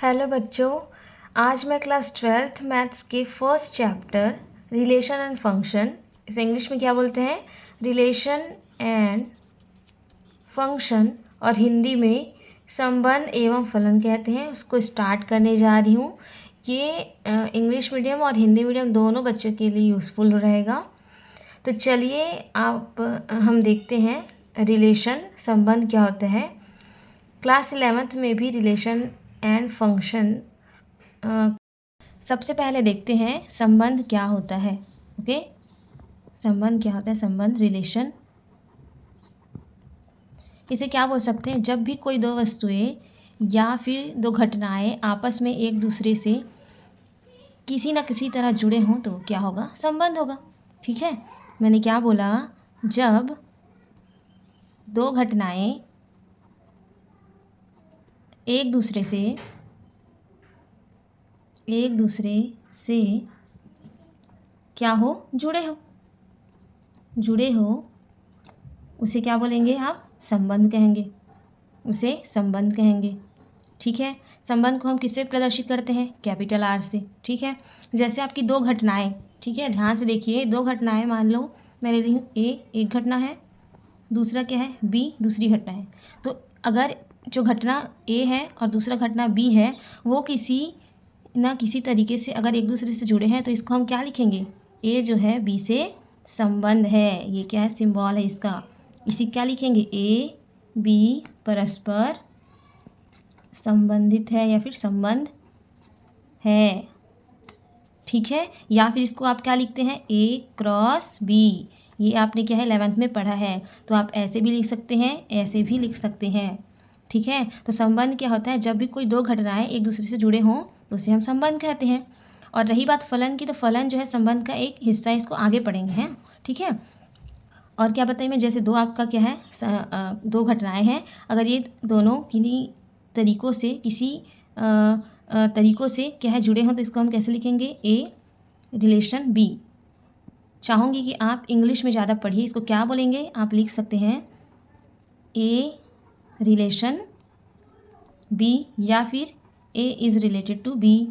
Hello बच्चों, आज मैं क्लास 12th मैथ्स के first chapter relation and function, इसे इंग्लिश में क्या बोलते हैं, रिलेशन एंड फंक्शन, और हिंदी में संबंध एवं फलन कहते हैं, उसको स्टार्ट करने जा रही हूँ। ये इंग्लिश मीडियम और हिंदी मीडियम दोनों बच्चों के लिए यूज़फुल रहेगा। तो चलिए हम देखते हैं रिलेशन, संबंध क्या होता है। क्लास 11th में भी रिलेशन एंड फंक्शन सबसे पहले देखते हैं संबंध क्या होता है। ओके, संबंध क्या होता है, संबंध, रिलेशन। इसे क्या बोल सकते हैं, जब भी कोई दो वस्तुएं या फिर दो घटनाएं आपस में एक दूसरे से किसी न किसी तरह जुड़े हों तो क्या होगा, संबंध होगा। ठीक है, मैंने क्या बोला, जब दो घटनाएं एक दूसरे से क्या हो, जुड़े हो, उसे क्या बोलेंगे आप, संबंध कहेंगे, उसे संबंध कहेंगे। ठीक है, संबंध को हम किससे प्रदर्शित करते हैं, कैपिटल आर से। ठीक है, जैसे आपकी दो घटनाएं, ठीक है, ध्यान से देखिए, दो घटनाएं, मान लो मैं ले रही हूँ ए एक घटना है, दूसरा क्या है, बी दूसरी घटना है। तो अगर जो घटना ए है और दूसरा घटना बी है, वो किसी ना किसी तरीके से अगर एक दूसरे से जुड़े हैं तो इसको हम क्या लिखेंगे, ए जो है बी से संबंध है, ये क्या है, सिंबल है इसका, इसी क्या लिखेंगे, ए बी परस्पर संबंधित है या फिर संबंध है। ठीक है, या फिर इसको आप क्या लिखते हैं, ए क्रॉस बी, ये आपने क्या है 11th में पढ़ा है, तो आप ऐसे भी लिख सकते हैं, ऐसे भी लिख सकते हैं। ठीक है, तो संबंध क्या होता है, जब भी कोई दो घटनाएं एक दूसरे से जुड़े हों तो उसे हम संबंध कहते हैं। और रही बात फलन की, तो फलन जो है संबंध का एक हिस्सा है, इसको आगे पढ़ेंगे हैं। ठीक है, और क्या बताइए मैं, जैसे दो आपका क्या है, दो घटनाएं हैं, अगर ये दोनों किन्हीं तरीक़ों से तरीक़ों से क्या है जुड़े हों तो इसको हम कैसे लिखेंगे, ए रिलेशन बी। चाहूँगी कि आप इंग्लिश में ज़्यादा पढ़िए, इसको क्या बोलेंगे, आप लिख सकते हैं ए रिलेशन बी, या फिर A is related to B.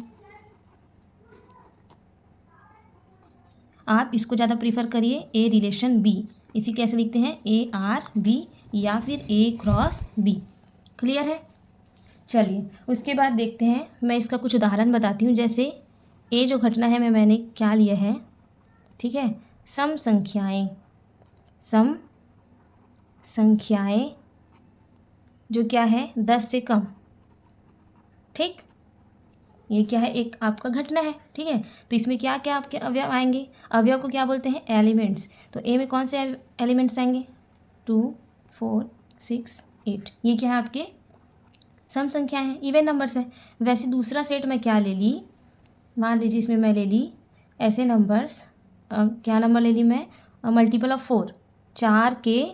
आप इसको ज़्यादा प्रीफर करिए, ए रिलेशन बी, इसी कैसे लिखते हैं, ए आर बी या फिर ए क्रॉस बी। क्लियर है, चलिए उसके बाद देखते हैं, मैं इसका कुछ उदाहरण बताती हूँ। जैसे ए जो घटना है मैंने क्या लिया है, ठीक है, सम संख्याएं जो क्या है 10 से कम। ठीक, ये क्या है, एक आपका घटना है। ठीक है, तो इसमें क्या क्या आपके अवयव आएंगे, अवयव को क्या बोलते हैं, एलिमेंट्स। तो ए में कौन से एलिमेंट्स आएंगे, 2 4 6 8, ये क्या है आपके सम संख्याएं हैं, इवन नंबर्स है। वैसे दूसरा सेट मैं क्या ले ली, मान लीजिए इसमें मैं ले ली ऐसे नंबर्स, क्या नंबर ले ली मैं, मल्टीपल ऑफ 4, 4 के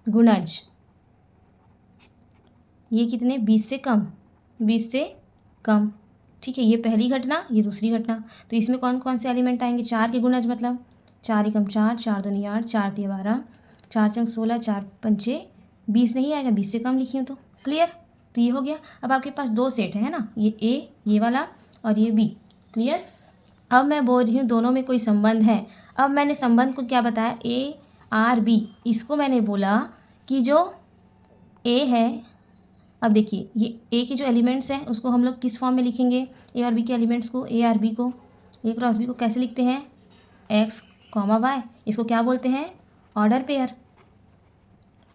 गुणज, ये कितने, 20 से कम, 20 से कम। ठीक है, ये पहली घटना, ये दूसरी घटना। तो इसमें कौन कौन से एलिमेंट आएंगे, 4 के गुणज मतलब 4 एकम 4, 4 दूनी 8, 4 तिया 12, 4 चंग 16, 4 पंचे 20 नहीं आएगा, 20 से कम लिखी हूँ तो। क्लियर, तो ये हो गया। अब आपके पास दो सेट है ना, ये ए ये वाला और ये बी। क्लियर, अब मैं बोल रही हूँ दोनों में कोई संबंध है। अब मैंने संबंध को क्या बताया, ए आर बी, इसको मैंने बोला कि जो ए है, अब देखिए ये ए के जो एलिमेंट्स हैं उसको हम लोग किस फॉर्म में लिखेंगे, ए और बी के एलिमेंट्स को, ए आर बी को, ए क्रॉस बी को कैसे लिखते हैं, एक्स कॉमा वाई, इसको क्या बोलते हैं, ऑर्डर पेयर।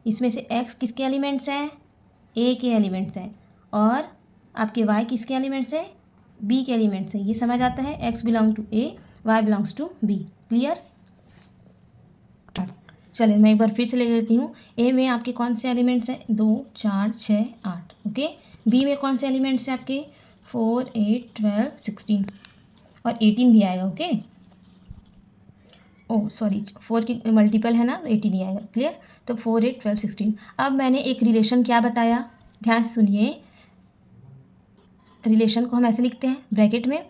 इसमें से एक्स किसके एलिमेंट्स हैं, ए के एलिमेंट्स हैं, और आपके वाई किसके एलिमेंट्स हैं, बी के एलिमेंट्स हैं। ये समझ आता है, X belong to A, Y belongs to B. Clear, चलिए मैं एक बार फिर से ले लेती हूँ। ए में आपके कौन से एलिमेंट्स हैं, 2 4 6 8। ओके, बी में कौन से एलिमेंट्स हैं आपके, 4 8 12 16 और 18 भी आएगा। ओके, ओह सॉरी, 4 की मल्टीपल है ना, 18 ही आएगा। क्लियर, तो 4 8 12 16। अब मैंने एक रिलेशन क्या बताया, ध्यान से सुनिए, रिलेशन को हम ऐसे लिखते हैं ब्रैकेट में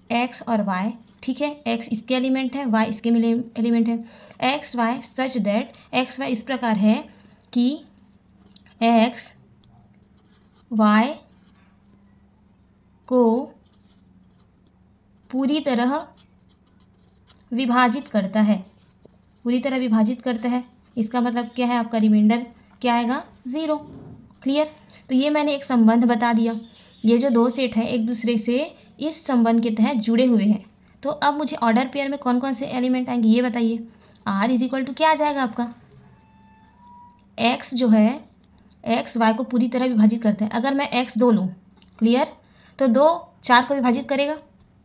एक्स और वाई। ठीक है, एक्स इसके एलिमेंट है, वाई इसके एलिमेंट है। X Y such that, X Y इस प्रकार है कि एक्स वाई को पूरी तरह विभाजित करता है, पूरी तरह विभाजित करता है, इसका मतलब क्या है, आपका रिमाइंडर क्या आएगा, 0। क्लियर। तो ये मैंने एक संबंध बता दिया। ये जो दो सेट हैं एक दूसरे से इस संबंध के तहत जुड़े हुए हैं। तो अब मुझे ऑर्डर पेयर में कौन कौन से एलिमेंट आएंगे ये बताइए। R इज इक्वल टू क्या आ जाएगा आपका, x जो है x y को पूरी तरह विभाजित करता है। अगर मैं x 2 लूँ, क्लियर, तो 2 4 को विभाजित करेगा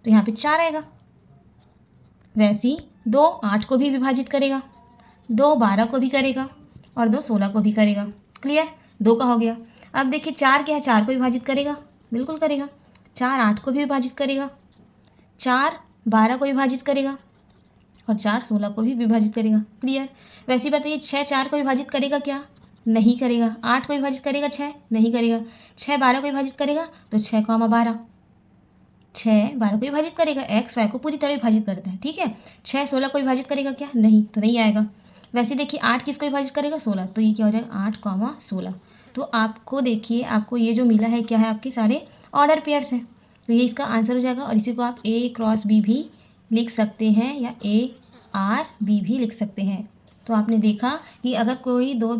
तो यहाँ पे 4 आएगा। वैसे ही 2 8 को भी विभाजित करेगा, 2 12 को भी करेगा और 2 16 को भी करेगा। क्लियर, 2 का हो गया। अब देखिए 4 क्या है, 4 को विभाजित करेगा, बिल्कुल करेगा। 4 8 को भी विभाजित करेगा, 4 12 को विभाजित करेगा और 4 16 को भी विभाजित करेगा। क्लियर। वैसे ही बताइए 6 4 को विभाजित करेगा क्या, नहीं करेगा। 8 को विभाजित करेगा 6, नहीं करेगा। 6 12 को विभाजित करेगा तो 6 12, 6 12 को विभाजित करेगा, एक्स वाई को पूरी तरह विभाजित करता है, ठीक है। 6 16 को विभाजित करेगा क्या, नहीं, तो नहीं आएगा। वैसे देखिए 8 किसको विभाजित करेगा, 16, तो ये क्या हो जाएगा 8 16। तो आपको देखिए आपको ये जो मिला है क्या है, आपके सारे ऑर्डर पेयर्स हैं। तो ये इसका आंसर हो जाएगा और इसी को आप A क्रॉस B भी लिख सकते हैं या ARB भी लिख सकते हैं। तो आपने देखा कि अगर कोई दो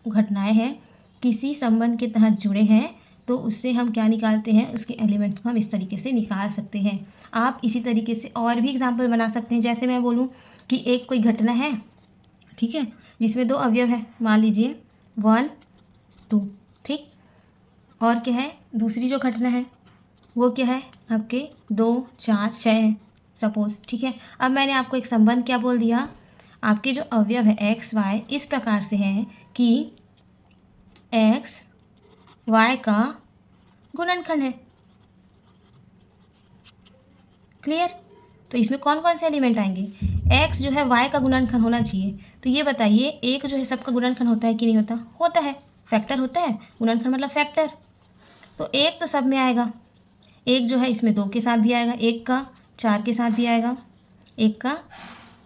घटनाएं हैं किसी संबंध के तहत जुड़े हैं तो उससे हम क्या निकालते हैं, उसके एलिमेंट्स को हम इस तरीके से निकाल सकते हैं। आप इसी तरीके से और भी एग्जाम्पल बना सकते हैं। जैसे मैं बोलूँ कि एक कोई घटना है, ठीक है, जिसमें 2 अवयव है, मान लीजिए 1 2, ठीक, और क्या है दूसरी जो घटना है वो क्या है आपके 2 4 6 है सपोज, ठीक है। अब मैंने आपको एक संबंध क्या बोल दिया, आपके जो अवयव है एक्स वाई इस प्रकार से हैं कि एक्स वाई का गुणनखंड है। क्लियर। तो इसमें कौन कौन से एलिमेंट आएंगे, x जो है y का गुणनखंड होना चाहिए। तो ये बताइए एक जो है सबका गुणनखंड होता है कि नहीं होता, होता है, फैक्टर होता है, गुणनखंड मतलब फैक्टर। तो एक तो सब में आएगा, एक जो है इसमें 2 के साथ भी आएगा, एक का 4 के साथ भी आएगा, एक का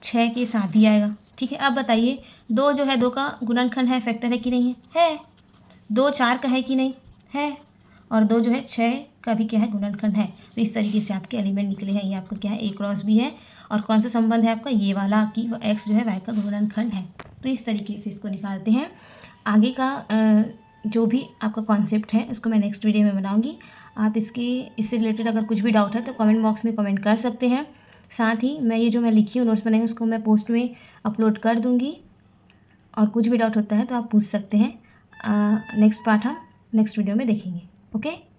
6 के साथ भी आएगा, ठीक है। अब बताइए 2 जो है 2 का गुणनखंड है, फैक्टर है कि नहीं है, 2 4 का है कि नहीं है, और 2 जो है 6 का भी क्या है गुणनखंड है। तो इस तरीके से आपके एलिमेंट निकले हैं। ये आपका क्या है A क्रॉस B है और कौन सा संबंध है आपका, ये वाला कि x जो है y का गुणनखंड है। तो इस तरीके से इसको निकालते हैं। आगे का जो भी आपका कॉन्सेप्ट है उसको मैं नेक्स्ट वीडियो में बनाऊँगी। आप इससे रिलेटेड अगर कुछ भी डाउट है तो कमेंट बॉक्स में कमेंट कर सकते हैं। साथ ही मैं ये जो मैं लिखी हूँ नोट्स बनाई उसको मैं पोस्ट में अपलोड कर दूँगी और कुछ भी डाउट होता है तो आप पूछ सकते हैं। नेक्स्ट पार्ट हम नेक्स्ट वीडियो में देखेंगे। ओके।